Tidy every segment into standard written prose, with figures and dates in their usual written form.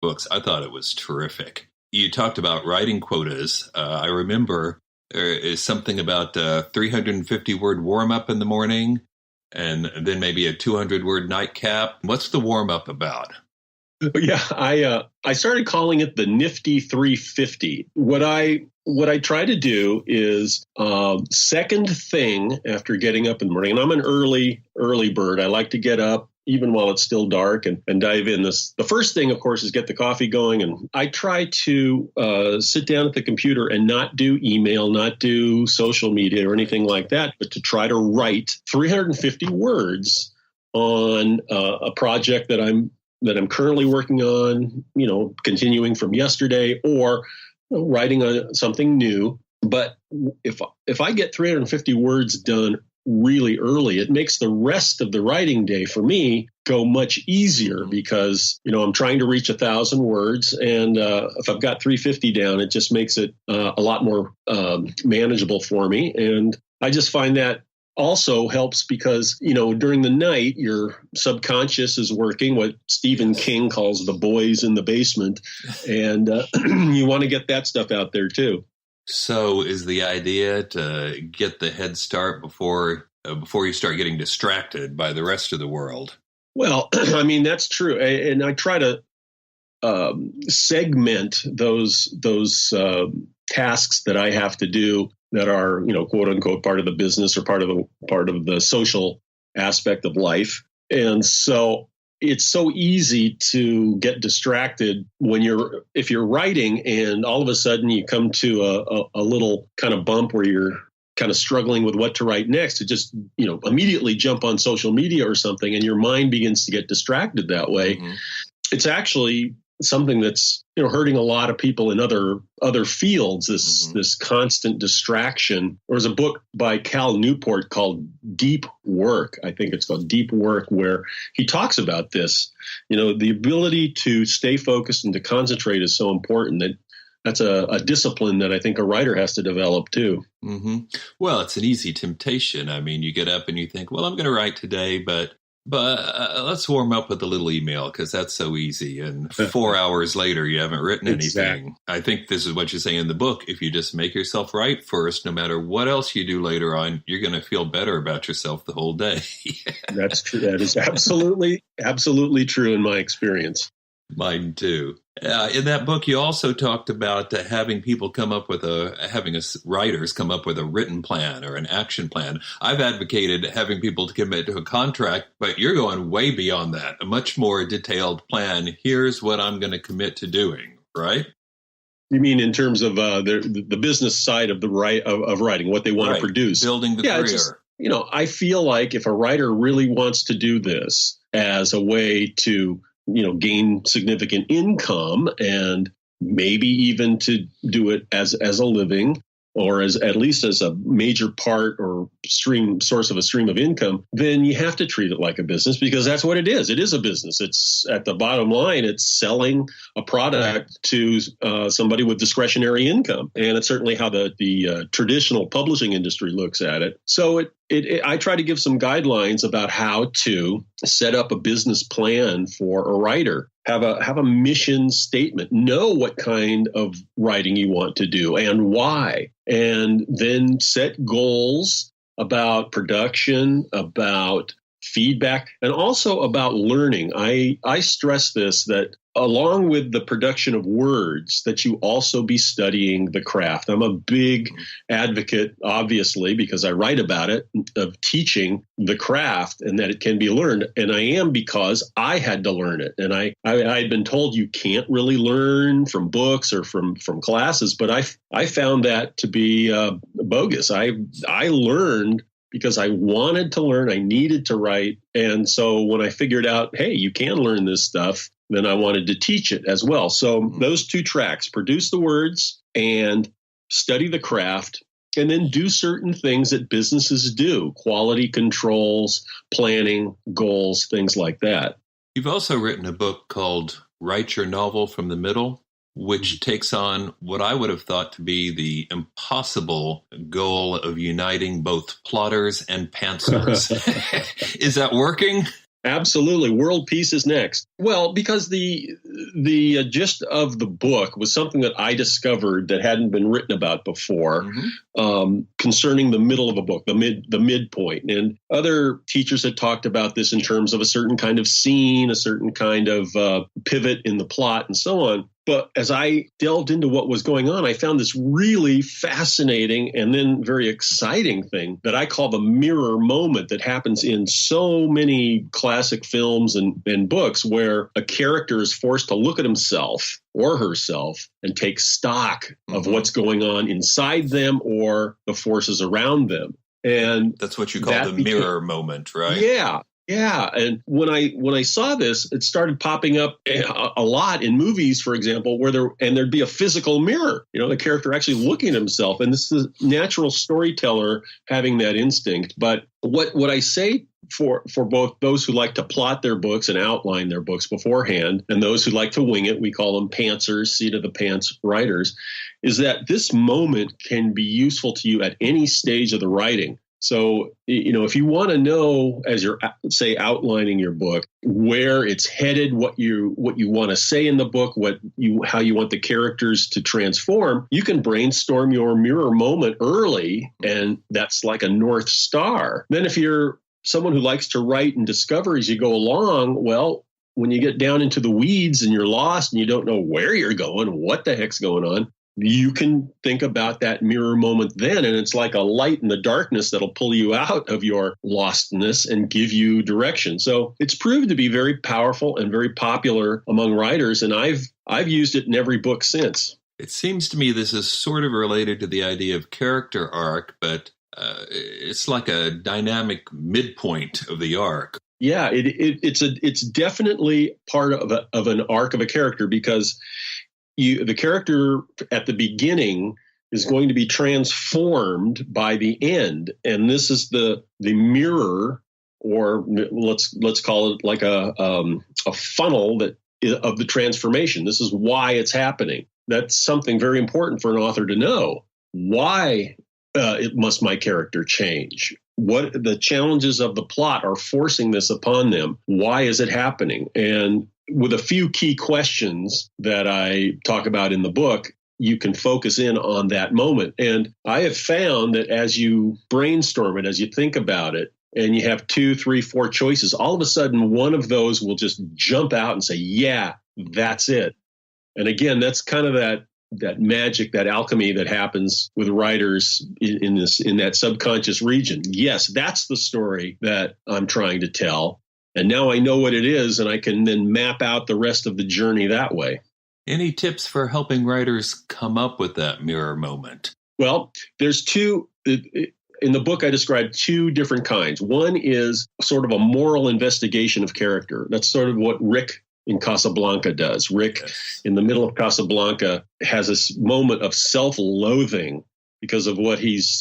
books. I thought it was terrific. You talked about writing quotas. I remember there is something about 350-word warm-up in the morning and then maybe a 200-word nightcap. What's the warm-up about? Yeah, I started calling it the Nifty 350. What I try to do is second thing after getting up in the morning, and I'm an early bird. I like to get up even while it's still dark and dive in. The first thing, of course, is get the coffee going. And I try to sit down at the computer and not do email, not do social media or anything like that, but to try to write 350 words on a project that I'm currently working on, continuing from yesterday, or writing on something new. But if I get 350 words done really early, it makes the rest of the writing day for me go much easier because, I'm trying to reach 1,000 words. And if I've got 350 down, it just makes it a lot more manageable for me. And I just find that also helps because, during the night, your subconscious is working, what Stephen King calls the boys in the basement. And you want to get that stuff out there, too. So is the idea to get the head start before you start getting distracted by the rest of the world? Well, I mean, that's true. And I try to segment those tasks that I have to do that are, quote unquote, part of the business or part of the social aspect of life. And so it's so easy to get distracted if you're writing and all of a sudden you come to a little kind of bump where you're kind of struggling with what to write next, to just, immediately jump on social media or something, and your mind begins to get distracted that way. Mm-hmm. It's actually something that's, hurting a lot of people in other fields, this constant distraction. There was a book by Cal Newport called Deep Work. I think it's called Deep Work, where he talks about this. The ability to stay focused and to concentrate is so important that's a discipline that I think a writer has to develop too. Mm-hmm. Well, it's an easy temptation. I mean, you get up and you think, well, I'm going to write today, but let's warm up with a little email because that's so easy. And 4 hours later, you haven't written anything. Exactly. I think this is what you say in the book. If you just make yourself write first, no matter what else you do later on, you're going to feel better about yourself the whole day. That's true. That is absolutely true in my experience. Mine too. In that book, you also talked about having writers come up with a written plan or an action plan. I've advocated having people to commit to a contract, but you're going way beyond that. A much more detailed plan. Here's what I'm going to commit to doing, right? You mean in terms of the business side of of writing, what they want to produce, building the career. I feel like if a writer really wants to do this as a way to gain significant income and maybe even to do it as a living or as at least as a major part or source of a stream of income, then you have to treat it like a business because that's what it is. It is a business. It's at the bottom line, it's selling a product to somebody with discretionary income. And it's certainly how the traditional publishing industry looks at it. So I try to give some guidelines about how to set up a business plan for a writer. Have a mission statement. Know what kind of writing you want to do and why. And then set goals about production, about feedback, and also about learning. I stress this, that along with the production of words, that you also be studying the craft. I'm a big advocate, obviously, because I write about it, of teaching the craft and that it can be learned. And I am because I had to learn it. And I had been told you can't really learn from books or from classes, but I found that to be bogus. I learned because I wanted to learn, I needed to write. And so when I figured out, hey, you can learn this stuff, then I wanted to teach it as well. So those two tracks, produce the words and study the craft, and then do certain things that businesses do, quality controls, planning, goals, things like that. You've also written a book called Write Your Novel from the Middle, which takes on what I would have thought to be the impossible goal of uniting both plotters and pantsers. Is that working? Absolutely. World peace is next. Well, because the gist of the book was something that I discovered that hadn't been written about before, concerning the middle of a book, the midpoint. And other teachers had talked about this in terms of a certain kind of scene, a certain kind of pivot in the plot, and so on. But as I delved into what was going on, I found this really fascinating and then very exciting thing that I call the mirror moment that happens in so many classic films and books, where a character is forced to look at himself or herself and take stock of what's going on inside them or the forces around them. And that's what you call the mirror moment, right? Yeah. Yeah. And when I saw this, it started popping up a lot in movies, for example, where there'd be a physical mirror, the character actually looking at himself. And this is the natural storyteller having that instinct. But what I say for both those who like to plot their books and outline their books beforehand, and those who like to wing it, we call them pantsers, seat of the pants writers, is that this moment can be useful to you at any stage of the writing. So, if you want to know, as you're, say, outlining your book, where it's headed, what you want to say in the book, how you want the characters to transform, you can brainstorm your mirror moment early, and that's like a North Star. Then if you're someone who likes to write and discover as you go along, well, when you get down into the weeds and you're lost and you don't know where you're going, what the heck's going on, you can think about that mirror moment then, and it's like a light in the darkness that'll pull you out of your lostness and give you direction. So it's proved to be very powerful and very popular among writers, and I've used it in every book since. It seems to me this is sort of related to the idea of character arc, but it's like a dynamic midpoint of the arc. Yeah, it's definitely part of an arc of a character, because the character at the beginning is going to be transformed by the end, and this is the mirror, or let's call it like a funnel of the transformation. This is why it's happening. That's something very important for an author to know. Why must my character change? What the challenges of the plot are forcing this upon them? Why is it happening? And with a few key questions that I talk about in the book, you can focus in on that moment. And I have found that as you brainstorm it, as you think about it, and you have 2, 3, 4 choices, all of a sudden one of those will just jump out and say, yeah, that's it. And again, that's kind of that magic, that alchemy that happens with writers in that subconscious region. Yes, that's the story that I'm trying to tell. And now I know what it is, and I can then map out the rest of the journey that way. Any tips for helping writers come up with that mirror moment? Well, there's two. In the book, I describe 2 different kinds. One is sort of a moral investigation of character. That's sort of what Rick in Casablanca does. Rick, in the middle of Casablanca, has this moment of self-loathing because of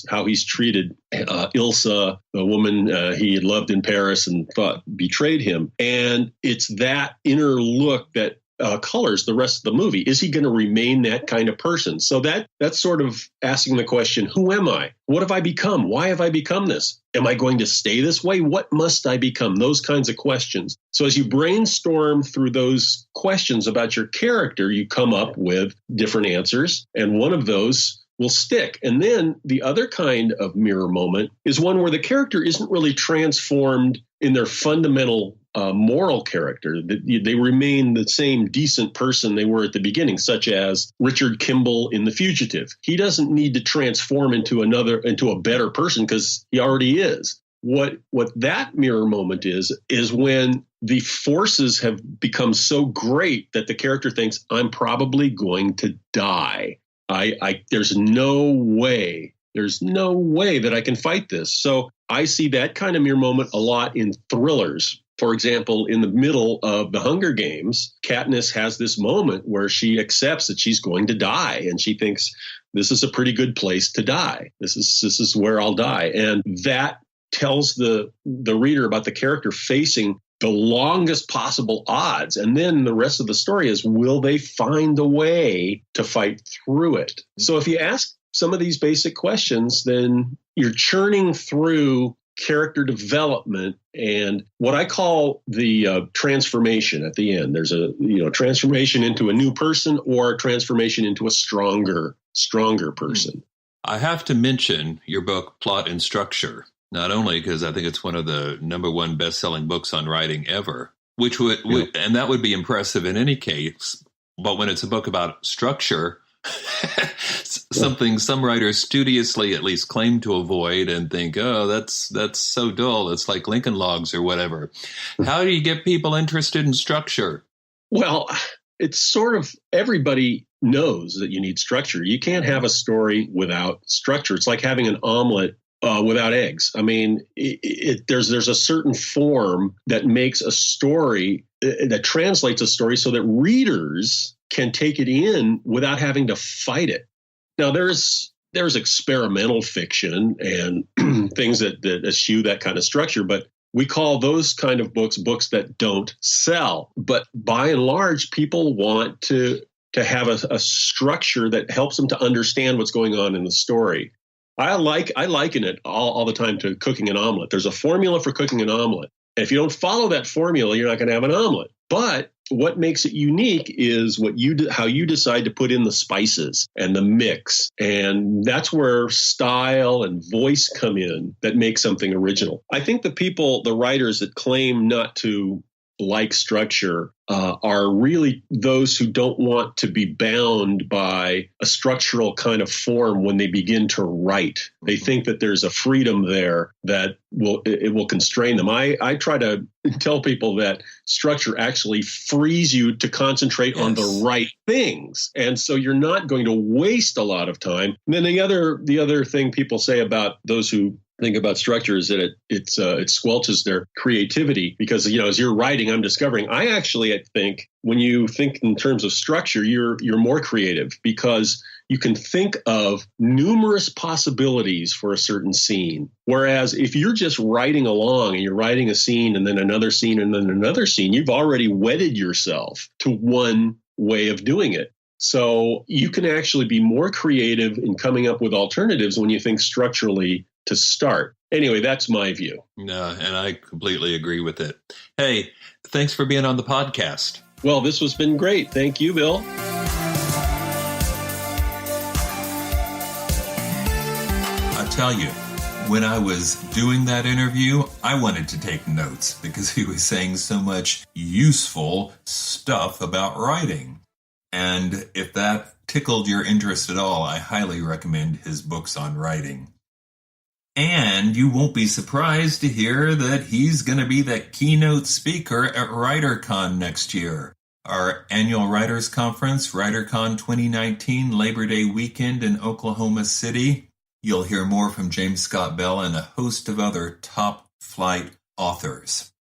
how he's treated Ilsa, the woman he had loved in Paris and thought betrayed him. And it's that inner look that colors the rest of the movie. Is he going to remain that kind of person? So that's sort of asking the question, who am I? What have I become? Why have I become this? Am I going to stay this way? What must I become? Those kinds of questions. So as you brainstorm through those questions about your character, you come up with different answers. And one of those will stick. And then the other kind of mirror moment is one where the character isn't really transformed in their fundamental moral character. They remain the same decent person they were at the beginning, such as Richard Kimball in The Fugitive. He doesn't need to transform into a better person because he already is. What that mirror moment is when the forces have become so great that the character thinks, I'm probably going to die. There's no way that I can fight this. So I see that kind of mirror moment a lot in thrillers. For example, in the middle of The Hunger Games, Katniss has this moment where she accepts that she's going to die, and she thinks this is a pretty good place to die. This is where I'll die. And that tells the reader about the character facing the longest possible odds. And then the rest of the story is, will they find a way to fight through it? So if you ask some of these basic questions, then you're churning through character development and what I call the transformation at the end. There's a transformation into a new person or a transformation into a stronger person. I have to mention your book, Plot and Structure, not only because I think it's one of the number one best-selling books on writing ever, which would and that would be impressive in any case. But when it's a book about structure, something some writers studiously at least claim to avoid and think, oh, that's so dull. It's like Lincoln Logs or whatever. How do you get people interested in structure? Well, it's sort of everybody knows that you need structure. You can't have a story without structure. It's like having an omelet without eggs. I mean, there's a certain form that makes a story, that translates a story so that readers can take it in without having to fight it. Now, there's experimental fiction and things that eschew that kind of structure, but we call those kind of books that don't sell. But by and large, people want to have a structure that helps them to understand what's going on in the story. I liken it all the time to cooking an omelet. There's a formula for cooking an omelet. And if you don't follow that formula, you're not going to have an omelet. But what makes it unique is how you decide to put in the spices and the mix. And that's where style and voice come in that make something original. I think the writers that claim not to like structure are really those who don't want to be bound by a structural kind of form when they begin to write. They think that there's a freedom there that will constrain them. I try to tell people that structure actually frees you to concentrate on the right things. And so you're not going to waste a lot of time. And then the other thing people say about those who think about structure is that it squelches their creativity because, as you're writing, I'm discovering I think when you think in terms of structure, you're more creative because you can think of numerous possibilities for a certain scene. Whereas if you're just writing along and you're writing a scene and then another scene and then another scene, you've already wedded yourself to one way of doing it. So you can actually be more creative in coming up with alternatives when you think structurally to start. Anyway, that's my view. No, and I completely agree with it. Hey, thanks for being on the podcast. Well, this has been great. Thank you, Bill. I tell you, when I was doing that interview, I wanted to take notes because he was saying so much useful stuff about writing. And if that tickled your interest at all, I highly recommend his books on writing. And you won't be surprised to hear that he's going to be the keynote speaker at WriterCon next year. Our annual writers conference, WriterCon 2019, Labor Day weekend in Oklahoma City. You'll hear more from James Scott Bell and a host of other top-flight authors.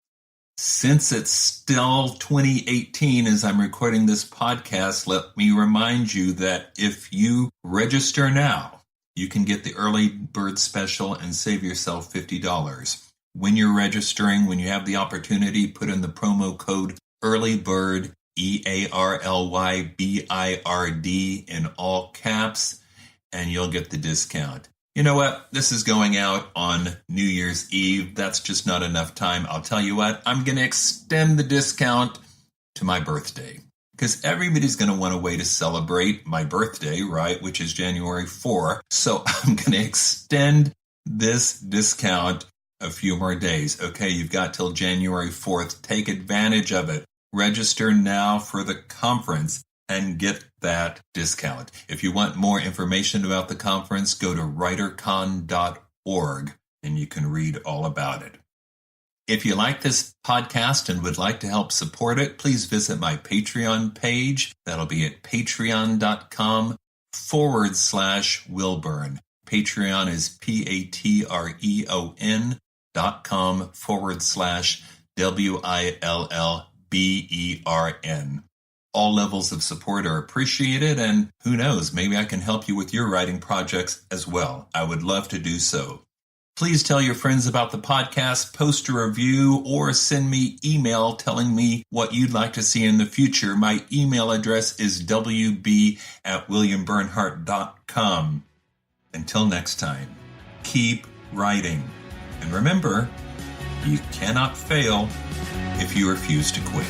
Since it's still 2018 as I'm recording this podcast, let me remind you that if you register now, you can get the early bird special and save yourself $50. When you're registering, when you have the opportunity, put in the promo code EARLYBIRD, EARLYBIRD in all caps, and you'll get the discount. You know what? This is going out on New Year's Eve. That's just not enough time. I'll tell you what, I'm going to extend the discount to my birthday. Because everybody's going to want a way to celebrate my birthday, right, which is January 4. So I'm going to extend this discount a few more days. Okay, you've got till January 4th. Take advantage of it. Register now for the conference and get that discount. If you want more information about the conference, go to writercon.org and you can read all about it. If you like this podcast and would like to help support it, please visit my Patreon page. That'll be at patreon.com/Wilburn. Patreon is patreon.com/WILLBERN. All levels of support are appreciated, and who knows, maybe I can help you with your writing projects as well. I would love to do so. Please tell your friends about the podcast, post a review, or send me email telling me what you'd like to see in the future. My email address is wb@williambernhardt.com. Until next time, keep writing. And remember, you cannot fail if you refuse to quit.